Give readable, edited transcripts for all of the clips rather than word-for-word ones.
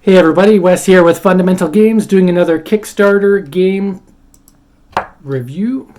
Hey everybody, Wes here with Fundamental Games, doing another Kickstarter game review,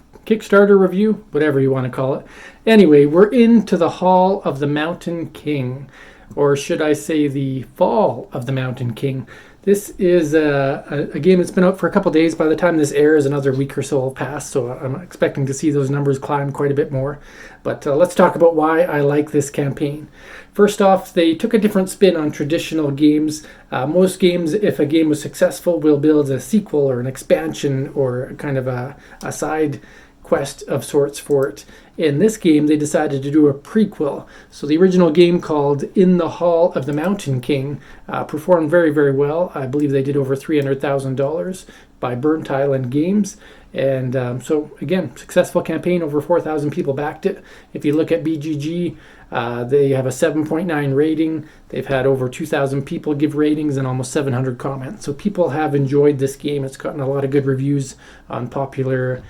whatever you want to call it. Anyway, we're into the Hall of the Mountain King, or should I say the Fall of the Mountain King. This is a game that's been out for a couple days. By the time this airs, another week or so will pass, so I'm expecting to see those numbers climb quite a bit more. But let's talk about why I like this campaign. First off, they took a different spin on traditional games. Most games, if a game was successful, will build a sequel or an expansion or kind of a side quest of sorts for it. In this game, they decided to do a prequel. So the original game, called In the Hall of the Mountain King, performed very, very well. I believe they did over $300,000 by Burnt Island Games. And so again, successful campaign, over 4,000 people backed it. If you look at BGG, they have a 7.9 rating. They've had over 2,000 people give ratings and almost 700 comments. So people have enjoyed this game. It's gotten a lot of good reviews on popular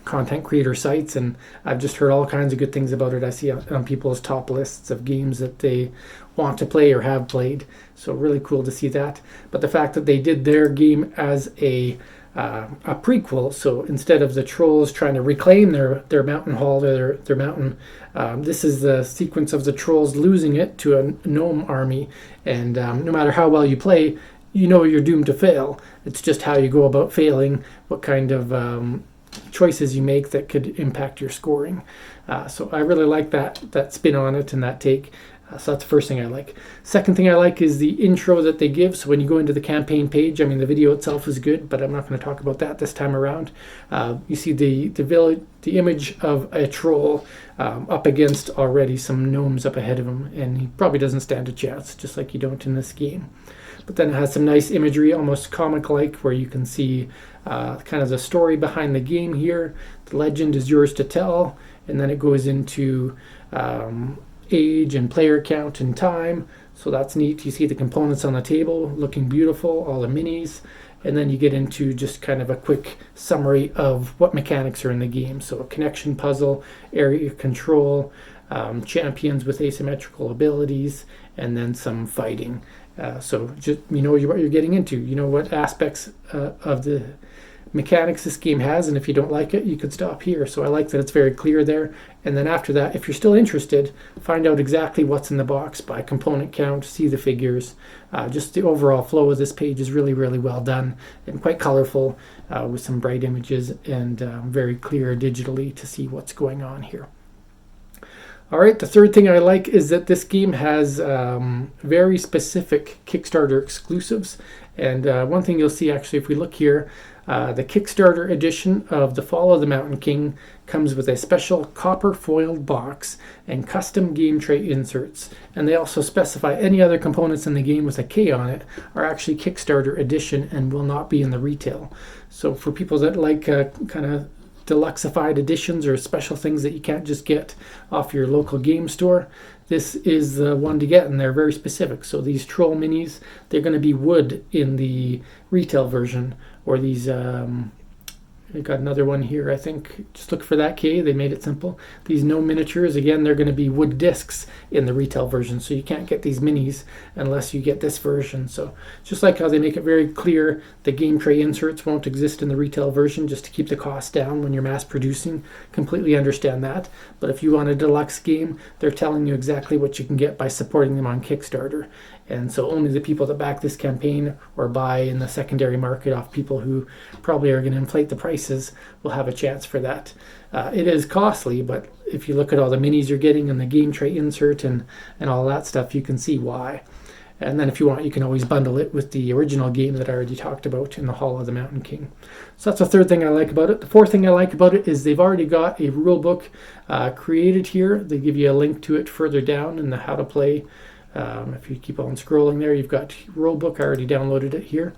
content creator sites, and I've just heard all kinds of good things about it. I see on people's top lists of games that they want to play or have played. So really cool to see that. But the fact that they did their game as a prequel, so instead of the trolls trying to reclaim their mountain hall, their mountain, this is the sequence of the trolls losing it to a gnome army, and no matter how well you play, you know you're doomed to fail. It's just how you go about failing, what kind of choices you make that could impact your scoring. So I really like that spin on it and that take. So that's the first thing I like. Second thing I like is the intro that they give. So when you go into the campaign page, I mean, the video itself is good, but I'm not going to talk about that this time around. You see the image of a troll up against already some gnomes up ahead of him, and he probably doesn't stand a chance, just like you don't in this game. But then it has some nice imagery, almost comic-like, where you can see kind of the story behind the game here. The legend is yours to tell, and then it goes into age and player count and time. So that's neat. You see the components on the table looking beautiful, all the minis, and then you get into just kind of a quick summary of what mechanics are in the game. So a connection puzzle, area control, champions with asymmetrical abilities, and then some fighting. So just you know what you're getting into. You know what aspects of the mechanics this game has, and if you don't like it, you could stop here. So I like that it's very clear there. And then after that, if you're still interested, find out exactly what's in the box by component count, see the figures. Just the overall flow of this page is really, really well done and quite colorful, with some bright images and very clear digitally to see what's going on here. All right, the third thing I like is that this game has very specific Kickstarter exclusives. And one thing you'll see, actually, if we look here, the Kickstarter edition of The Fall of the Mountain King comes with a special copper foiled box and custom game tray inserts. And they also specify any other components in the game with a K on it are actually Kickstarter edition and will not be in the retail. So for people that like kind of deluxeified editions or special things that you can't just get off your local game store, this is the one to get, and they're very specific. So these troll minis, they're going to be wood in the retail version, or these we've got another one here, I think. Just look for that K. They made it simple. These gnome miniatures, again, they're going to be wood discs in the retail version. So you can't get these minis unless you get this version. So just like how they make it very clear, the game tray inserts won't exist in the retail version, just to keep the cost down when you're mass producing. Completely understand that. But if you want a deluxe game, they're telling you exactly what you can get by supporting them on Kickstarter. And so only the people that back this campaign or buy in the secondary market off people who probably are going to inflate the prices will have a chance for that. It is costly, but if you look at all the minis you're getting and the game tray insert and all that stuff, you can see why. And then if you want, you can always bundle it with the original game that I already talked about in the Hall of the Mountain King. So that's the third thing I like about it. The fourth thing I like about it is they've already got a rule book created here. They give you a link to it further down in the how to play. If you keep on scrolling there, you've got rulebook. I already downloaded it here.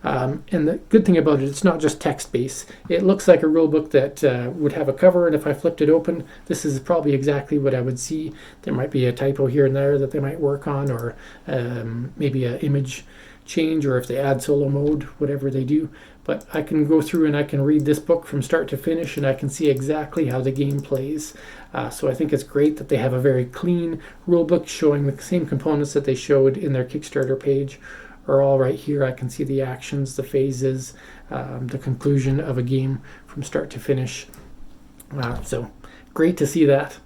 And the good thing about it, it's not just text-based. It looks like a rulebook that would have a cover, and if I flipped it open, this is probably exactly what I would see. There might be a typo here and there that they might work on, or maybe an image change, or if they add solo mode, whatever they do. but I can go through and I can read this book from start to finish, and I can see exactly how the game plays. So I think it's great that they have a very clean rule book showing the same components that they showed in their Kickstarter page are all right here. I can see the actions, the phases, the conclusion of a game from start to finish. So great to see that.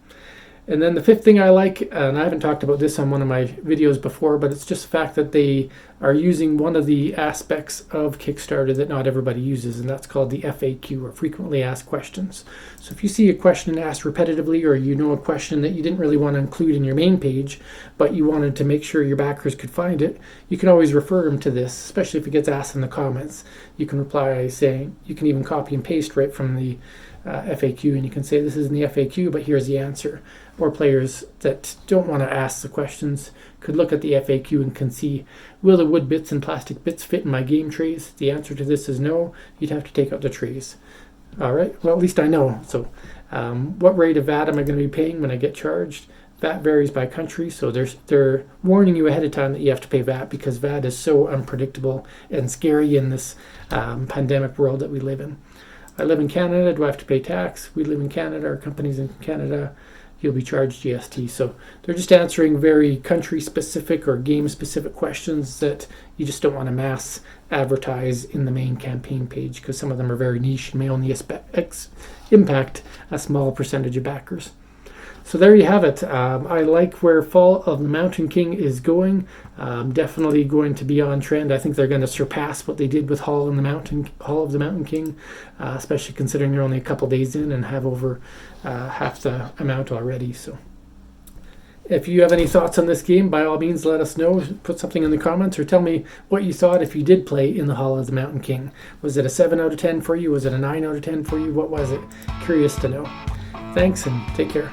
And then the fifth thing I like, and I haven't talked about this on one of my videos before, but it's just the fact that they are using one of the aspects of Kickstarter that not everybody uses, and that's called the FAQ, or frequently asked questions. So if you see a question asked repetitively, or you know a question that you didn't really want to include in your main page, but you wanted to make sure your backers could find it, you can always refer them to this, especially if it gets asked in the comments. You can reply saying, you can even copy and paste right from the FAQ, and you can say this is in the FAQ, but here's the answer. Or players that don't want to ask the questions could look at the FAQ and can see, will the wood bits and plastic bits fit in my game trays? The answer to this is no. You'd have to take out the trays. All right, well, at least I know. So what rate of VAT am I going to be paying when I get charged? VAT varies by country, so they're warning you ahead of time that you have to pay VAT, because VAT is so unpredictable and scary in this pandemic world that we live in. I live in Canada. Do I have to pay tax? We live in Canada. Our company's in Canada. You'll be charged GST. So they're just answering very country-specific or game-specific questions that you just don't want to mass advertise in the main campaign page, because some of them are very niche and may only impact a small percentage of backers. So there you have it. I like where Fall of the Mountain King is going. Definitely going to be on trend. I think they're going to surpass what they did with Hall of the Mountain King, especially considering they're only a couple days in and have over half the amount already. So if you have any thoughts on this game, by all means let us know. Put something in the comments, or tell me what you thought if you did play in the Hall of the Mountain King. Was it a 7 out of 10 for you? Was it a 9 out of 10 for you? What was it? Curious to know. Thanks, and take care.